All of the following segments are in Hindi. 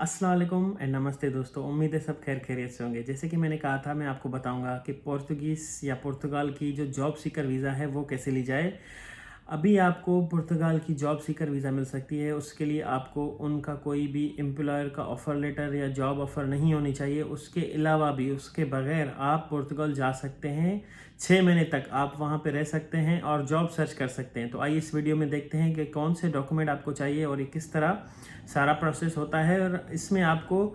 अस्सलाम वालेकुम एंड नमस्ते दोस्तों। उम्मीद है सब खैर खैरियत से होंगे। जैसे कि मैंने कहा था, मैं आपको बताऊंगा कि पोर्तुगीज़ या पुर्तगाल की जो जॉब सीकर वीज़ा है वो कैसे ली जाए। अभी आपको पुर्तगाल की जॉब सीकर वीज़ा मिल सकती है। उसके लिए आपको उनका कोई भी एम्प्लॉयर का ऑफ़र लेटर या जॉब ऑफ़र नहीं होनी चाहिए। उसके अलावा भी, उसके बगैर आप पुर्तगाल जा सकते हैं। 6 महीने तक आप वहाँ पे रह सकते हैं और जॉब सर्च कर सकते हैं। तो आइए इस वीडियो में देखते हैं कि कौन से डॉक्यूमेंट आपको चाहिए और ये किस तरह सारा प्रोसेस होता है। और इसमें आपको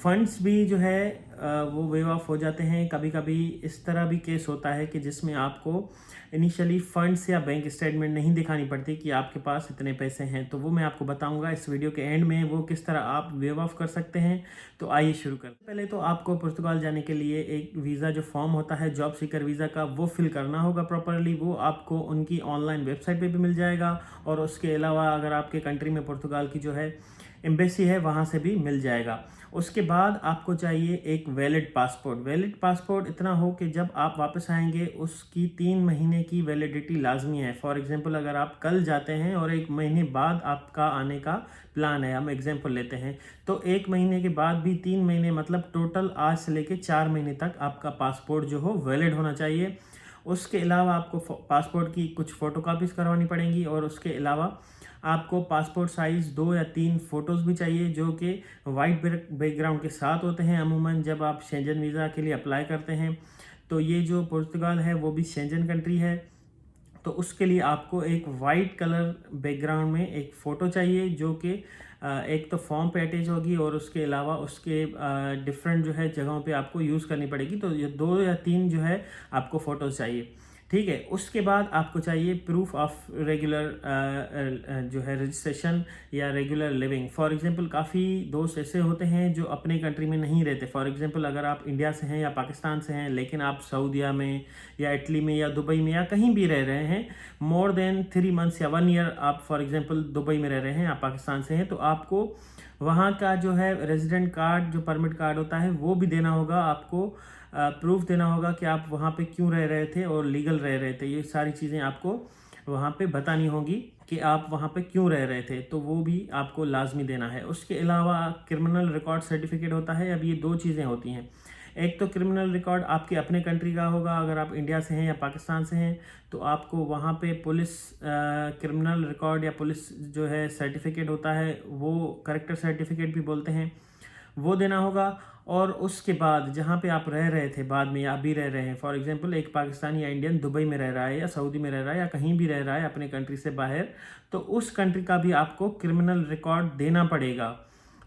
फंड्स भी जो है वो वेव ऑफ हो जाते हैं। कभी कभी इस तरह भी केस होता है कि जिसमें आपको इनिशियली फंड्स या बैंक स्टेटमेंट नहीं दिखानी पड़ती कि आपके पास इतने पैसे हैं। तो वो मैं आपको बताऊंगा इस वीडियो के एंड में, वो किस तरह आप वेव ऑफ कर सकते हैं। तो आइए शुरू करते हैं। पहले तो आपको पुर्तगाल जाने के लिए एक वीज़ा जो फॉर्म होता है जॉब सीकर वीज़ा का, वो फिल करना होगा प्रॉपरली। वो आपको उनकी ऑनलाइन वेबसाइट पे भी मिल जाएगा और उसके अलावा अगर आपके कंट्री में पुर्तगाल की जो है एम्बेसी है वहाँ से भी मिल जाएगा। उसके बाद आपको चाहिए एक वैलिड पासपोर्ट। वैलिड पासपोर्ट इतना हो कि जब आप वापस आएंगे उसकी 3 महीने की वैलिडिटी लाजमी है। फॉर एग्जांपल, अगर आप कल जाते हैं और 1 महीने बाद आपका आने का प्लान है, हम एग्जांपल लेते हैं, तो 1 महीने के बाद भी 3 महीने, मतलब टोटल आज से लेके 4 महीने तक आपका पासपोर्ट जो हो वैलिड होना चाहिए। उसके अलावा आपको पासपोर्ट की कुछ फ़ोटोकॉपीज़ करवानी पड़ेंगी और उसके अलावा आपको पासपोर्ट साइज़ 2 या 3 फ़ोटोज़ भी चाहिए जो कि वाइट बैकग्राउंड के साथ होते हैं। अमूमन जब आप शेंजन वीज़ा के लिए अप्लाई करते हैं, तो ये जो पुर्तगाल है वो भी शेंजन कंट्री है, तो उसके लिए आपको एक वाइट कलर बैकग्राउंड में एक फ़ोटो चाहिए जो कि एक तो फॉर्म पे अटैच होगी और उसके अलावा उसके डिफरेंट जो है जगहों पे आपको यूज़ करनी पड़ेगी। तो ये 2 या 3 जो है आपको फ़ोटोज़ चाहिए। ठीक है। उसके बाद आपको चाहिए प्रूफ ऑफ रेगुलर जो है रजिस्ट्रेशन या रेगुलर लिविंग। फॉर एग्जांपल, काफ़ी दोस्त ऐसे होते हैं जो अपने कंट्री में नहीं रहते। फॉर एग्जांपल, अगर आप इंडिया से हैं या पाकिस्तान से हैं लेकिन आप सऊदीया में या इटली में या दुबई में या कहीं भी रह रहे हैं, मोर देन 3 मंथ्स या 1 ईयर आप फॉर एग्जांपल दुबई में रह रहे हैं, आप पाकिस्तान से हैं, तो आपको वहाँ का जो है रेजिडेंट कार्ड, जो परमिट कार्ड होता है, वो भी देना होगा। आपको प्रूफ देना होगा कि आप वहाँ पे क्यों रह रहे थे और लीगल रह रहे थे। ये सारी चीज़ें आपको वहाँ पे बतानी होगी कि आप वहाँ पे क्यों रह रहे थे, तो वो भी आपको लाजमी देना है। उसके अलावा क्रिमिनल रिकॉर्ड सर्टिफिकेट होता है। अब ये 2 चीज़ें होती हैं। एक तो क्रिमिनल रिकॉर्ड आपके अपने कंट्री का होगा। अगर आप इंडिया से हैं या पाकिस्तान से हैं तो आपको वहाँ पे पुलिस क्रिमिनल रिकॉर्ड या पुलिस जो है सर्टिफिकेट होता है, वो करेक्टर सर्टिफिकेट भी बोलते हैं, वो देना होगा। और उसके बाद जहाँ पे आप रह रहे थे बाद में या अभी रह रहे हैं, फॉर एग्जांपल एक पाकिस्तानी या इंडियन दुबई में रह रहा है या सऊदी में रह रहा है या कहीं भी रह रहा है अपने कंट्री से बाहर, तो उस कंट्री का भी आपको क्रिमिनल रिकॉर्ड देना पड़ेगा।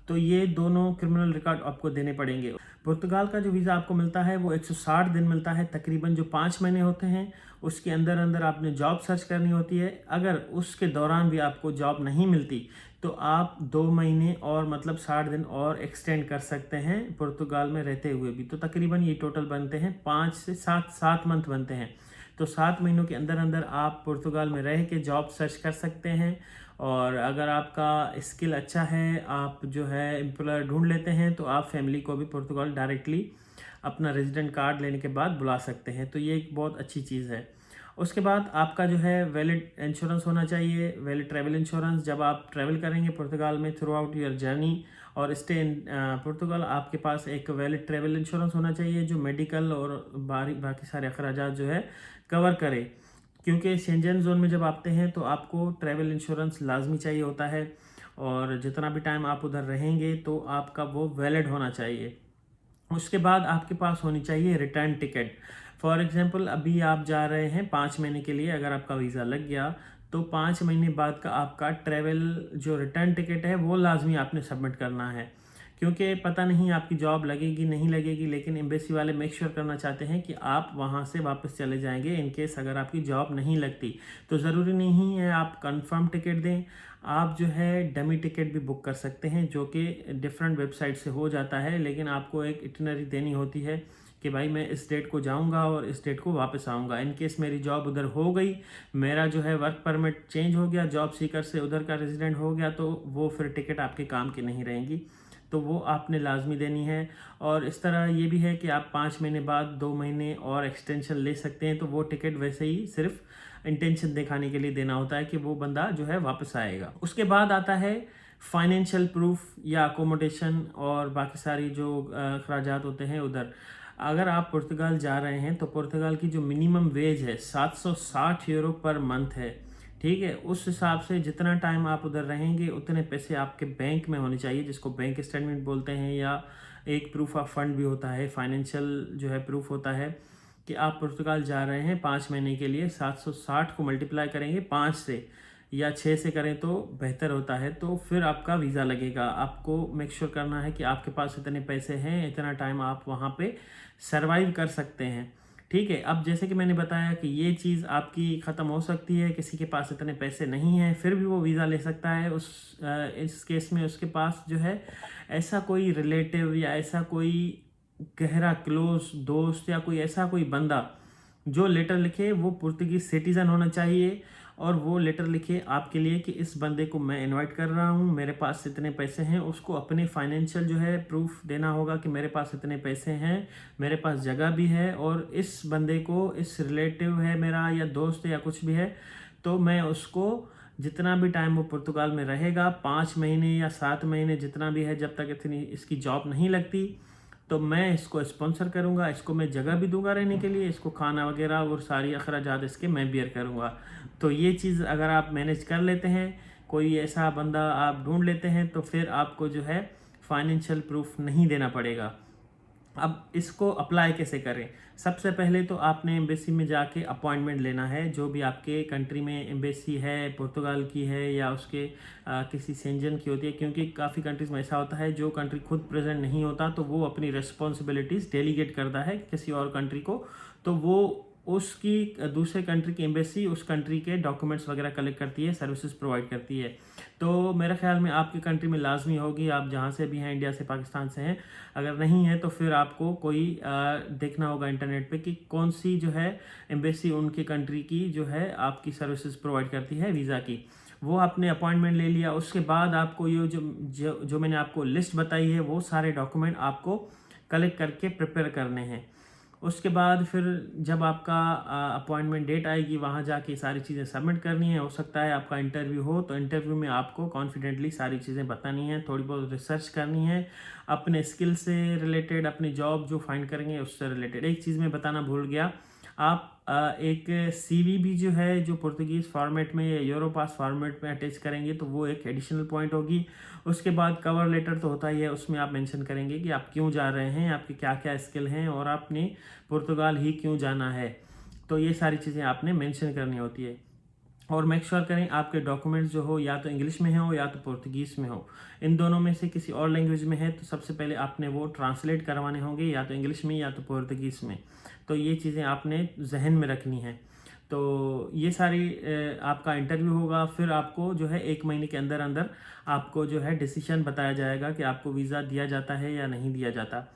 तो ये दोनों क्रिमिनल रिकॉर्ड आपको देने पड़ेंगे। पुर्तगाल का जो वीज़ा आपको मिलता है वो 160 दिन मिलता है, तकरीबन जो 5 महीने होते हैं। उसके अंदर अंदर आपने जॉब सर्च करनी होती है। अगर उसके दौरान भी आपको जॉब नहीं मिलती तो आप 2 महीने और, मतलब 60 दिन और एक्सटेंड कर सकते हैं पुर्तगाल में रहते हुए भी। तो तकरीबन ये टोटल बनते हैं 5 से 7 मंथ बनते हैं। तो 7 महीनों के अंदर अंदर आप पुर्तगाल में रह के जॉब सर्च कर सकते हैं। और अगर आपका स्किल अच्छा है, आप जो है एम्प्लॉयर ढूंढ लेते हैं, तो आप फैमिली को भी पुर्तगाल डायरेक्टली अपना रेजिडेंट कार्ड लेने के बाद बुला सकते हैं। तो ये एक बहुत अच्छी चीज़ है। उसके बाद आपका जो है वैलिड इंश्योरेंस होना चाहिए, वैलिड ट्रैवल इंश्योरेंस। जब आप ट्रैवल करेंगे पुर्तगाल में थ्रू आउट योर जर्नी और स्टे इन पुर्तगाल, आपके पास एक वैलिड ट्रैवल इंश्योरेंस होना चाहिए जो मेडिकल और बाकी सारे अखराजात जो है कवर करे। क्योंकि शेंजन जोन में जब आते हैं तो आपको ट्रैवल इंश्योरेंस लाजमी चाहिए होता है और जितना भी टाइम आप उधर रहेंगे तो आपका वो वैलिड होना चाहिए। उसके बाद आपके पास होनी चाहिए रिटर्न टिकट। फॉर एग्जांपल, अभी आप जा रहे हैं 5 महीने के लिए, अगर आपका वीज़ा लग गया तो 5 महीने बाद का आपका ट्रैवल जो रिटर्न टिकट है वो लाजमी आपने सबमिट करना है। क्योंकि पता नहीं आपकी जॉब लगेगी नहीं लगेगी, लेकिन एम्बेसी वाले मेक श्योर करना चाहते हैं कि आप वहाँ से वापस चले जाएंगे इन केस अगर आपकी जॉब नहीं लगती। तो ज़रूरी नहीं है आप कंफर्म टिकट दें, आप जो है डमी टिकट भी बुक कर सकते हैं जो कि डिफरेंट वेबसाइट से हो जाता है। लेकिन आपको एक इटिनरी देनी होती है कि भाई मैं इस डेट को जाऊंगा और इस डेट को वापस आऊंगा। इन केस मेरी जॉब उधर हो गई, मेरा जो है वर्क परमिट चेंज हो गया, जॉब सीकर से उधर का रेजिडेंट हो गया, तो वो फिर टिकट आपके काम की नहीं रहेंगी। तो वो आपने लाजमी देनी है। और इस तरह ये भी है कि आप 5 महीने बाद 2 महीने और एक्सटेंशन ले सकते हैं। तो वो टिकट वैसे ही सिर्फ इंटेंशन दिखाने के लिए देना होता है कि वो बंदा जो है वापस आएगा। उसके बाद आता है फाइनेंशियल प्रूफ या अकोमोडेशन और बाकी सारी जो अखराजात होते हैं उधर। अगर आप पुर्तगाल जा रहे हैं तो पुर्तगाल की जो मिनिमम वेज है 760 यूरो पर मंथ है, ठीक है। उस हिसाब से जितना टाइम आप उधर रहेंगे उतने पैसे आपके बैंक में होने चाहिए, जिसको बैंक स्टेटमेंट बोलते हैं, या एक प्रूफ ऑफ फंड भी होता है, फाइनेंशियल जो है प्रूफ होता है कि आप पुर्तगाल जा रहे हैं 5 महीने के लिए। 760 को मल्टीप्लाई करेंगे 5 से या 6 से करें तो बेहतर होता है, तो फिर आपका वीज़ा लगेगा। आपको मेक श्योर करना है कि आपके पास इतने पैसे हैं, इतना टाइम आप वहाँ पे सरवाइव कर सकते हैं, ठीक है। अब जैसे कि मैंने बताया कि ये चीज़ आपकी ख़त्म हो सकती है, किसी के पास इतने पैसे नहीं हैं फिर भी वो वीज़ा ले सकता है। इस केस में उसके पास जो है ऐसा कोई रिलेटिव या ऐसा कोई गहरा क्लोज दोस्त या कोई ऐसा कोई बंदा जो लेटर लिखे, वो पुर्तगीज सिटीज़न होना चाहिए, और वो लेटर लिखे आपके लिए कि इस बंदे को मैं इनवाइट कर रहा हूँ, मेरे पास इतने पैसे हैं। उसको अपने फाइनेंशियल जो है प्रूफ देना होगा कि मेरे पास इतने पैसे हैं, मेरे पास जगह भी है, और इस बंदे को, इस रिलेटिव है मेरा या दोस्त या कुछ भी है, तो मैं उसको जितना भी टाइम वो पुर्तगाल में रहेगा, 5 महीने या 7 महीने जितना भी है, जब तक इतनी इसकी जॉब नहीं लगती, तो मैं इसको स्पॉन्सर करूँगा, इसको मैं जगह भी दूंगा रहने के लिए, इसको खाना वगैरह और सारी अखराजात इसके मैं बियर करूँगा। तो ये चीज़ अगर आप मैनेज कर लेते हैं, कोई ऐसा बंदा आप ढूंढ लेते हैं, तो फिर आपको जो है फाइनेंशियल प्रूफ नहीं देना पड़ेगा। अब इसको अप्लाई कैसे करें? सबसे पहले तो आपने एम्बेसी में जाके अपॉइंटमेंट लेना है, जो भी आपके कंट्री में एम्बेसी है, पुर्तगाल की है या उसके किसी सेंजन की होती है, क्योंकि काफ़ी कंट्रीज़ में ऐसा होता है जो कंट्री खुद प्रेजेंट नहीं होता तो वो अपनी रिस्पॉन्सिबिलिटीज़ डेलीगेट करता है किसी और कंट्री को, तो वो उसकी दूसरे कंट्री की एम्बेसी उस कंट्री के डॉक्यूमेंट्स वगैरह कलेक्ट करती है, सर्विसेज प्रोवाइड करती है। तो मेरे ख्याल में आपकी कंट्री में लाजमी होगी, आप जहाँ से भी हैं, इंडिया से, पाकिस्तान से हैं, अगर नहीं है तो फिर आपको कोई देखना होगा इंटरनेट पे कि कौन सी जो है एम्बेसी उनकी कंट्री की जो है आपकी सर्विसेज प्रोवाइड करती है वीज़ा की। वो आपने अपॉइंटमेंट ले लिया, उसके बाद आपको ये जो मैंने आपको लिस्ट बताई है वो सारे डॉक्यूमेंट आपको कलेक्ट करके प्रिपेयर करने हैं। उसके बाद फिर जब आपका अपॉइंटमेंट डेट आएगी, वहाँ जाके सारी चीज़ें सबमिट करनी है। हो सकता है आपका इंटरव्यू हो, तो इंटरव्यू में आपको कॉन्फिडेंटली सारी चीज़ें बतानी है, थोड़ी बहुत रिसर्च करनी है अपने स्किल से रिलेटेड, अपनी जॉब जो फाइंड करेंगे उससे रिलेटेड। एक चीज़ मैं बताना भूल गया, आप एक सीवी भी जो है जो पुर्तगीज़ फॉर्मेट में या यूरोपास फॉर्मेट में अटैच करेंगे तो वो एक एडिशनल पॉइंट होगी। उसके बाद कवर लेटर तो होता ही है, उसमें आप मेंशन करेंगे कि आप क्यों जा रहे हैं, आपके क्या क्या स्किल हैं और आपने पुर्तगाल ही क्यों जाना है। तो ये सारी चीज़ें आपने मेंशन करनी होती है। और मेक श्योर करें आपके डॉक्यूमेंट्स जो हो या तो इंग्लिश में हो या तो पुर्तगीज़ में हो। इन दोनों में से किसी और लैंग्वेज में है तो सबसे पहले आपने वो ट्रांसलेट करवाने होंगे, या तो इंग्लिश में या तो पुर्तगीज़ में। तो ये चीज़ें आपने जहन में रखनी है। तो ये सारी आपका इंटरव्यू होगा, फिर आपको जो है 1 महीने के अंदर अंदर आपको जो है डिसीजन बताया जाएगा कि आपको वीज़ा दिया जाता है या नहीं दिया जाता।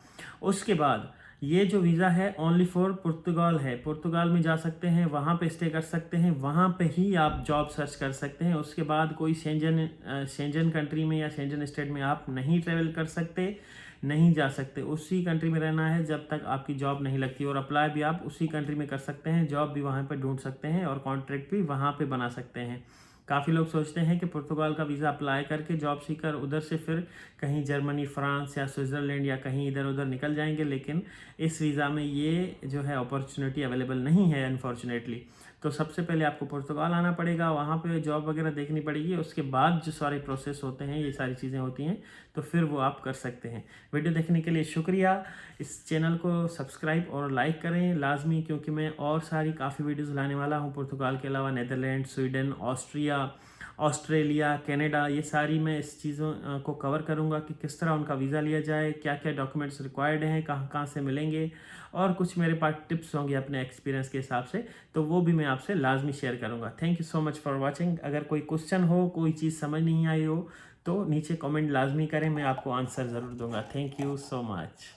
उसके बाद ये जो वीज़ा है ओनली फॉर पुर्तगाल है, पुर्तगाल में जा सकते हैं, वहाँ पे स्टे कर सकते हैं, वहाँ पे ही आप जॉब सर्च कर सकते हैं। उसके बाद कोई शेंजन कंट्री में या शेंजन स्टेट में आप नहीं ट्रेवल कर सकते, नहीं जा सकते। उसी कंट्री में रहना है जब तक आपकी जॉब नहीं लगती, और अप्लाई भी आप उसी कंट्री में कर सकते हैं, जॉब भी वहाँ पे ढूंढ सकते हैं और कॉन्ट्रैक्ट भी वहाँ पे बना सकते हैं। काफ़ी लोग सोचते हैं कि पुर्तगाल का वीज़ा अप्लाई करके जॉब सीकर उधर से फिर कहीं जर्मनी, फ्रांस या स्विट्ज़रलैंड या कहीं इधर उधर निकल जाएंगे, लेकिन इस वीज़ा में ये जो है अपॉर्चुनिटी अवेलेबल नहीं है अनफॉर्चुनेटली। तो सबसे पहले आपको पुर्तगाल आना पड़ेगा, वहाँ पे जॉब वगैरह देखनी पड़ेगी, उसके बाद जो सारे प्रोसेस होते हैं, ये सारी चीज़ें होती हैं, तो फिर वो आप कर सकते हैं। वीडियो देखने के लिए शुक्रिया। इस चैनल को सब्सक्राइब और लाइक करें लाजमी, क्योंकि मैं और सारी काफ़ी वीडियोज़ लाने वाला हूँ पुर्तगाल के अलावा। नीदरलैंड, स्वीडन, ऑस्ट्रेलिया, कनाडा, ये सारी मैं इस चीज़ों को कवर करूँगा कि किस तरह उनका वीज़ा लिया जाए, क्या क्या डॉक्यूमेंट्स रिक्वायर्ड हैं, कहाँ कहाँ से मिलेंगे, और कुछ मेरे पास टिप्स होंगे अपने एक्सपीरियंस के हिसाब से, तो वो भी मैं आपसे लाजमी शेयर करूँगा। Thank you so much for watching. अगर कोई क्वेश्चन हो, कोई चीज़ समझ नहीं आई हो, तो नीचे कमेंट लाजमी करें, मैं आपको आंसर ज़रूर दूंगा। Thank you so much.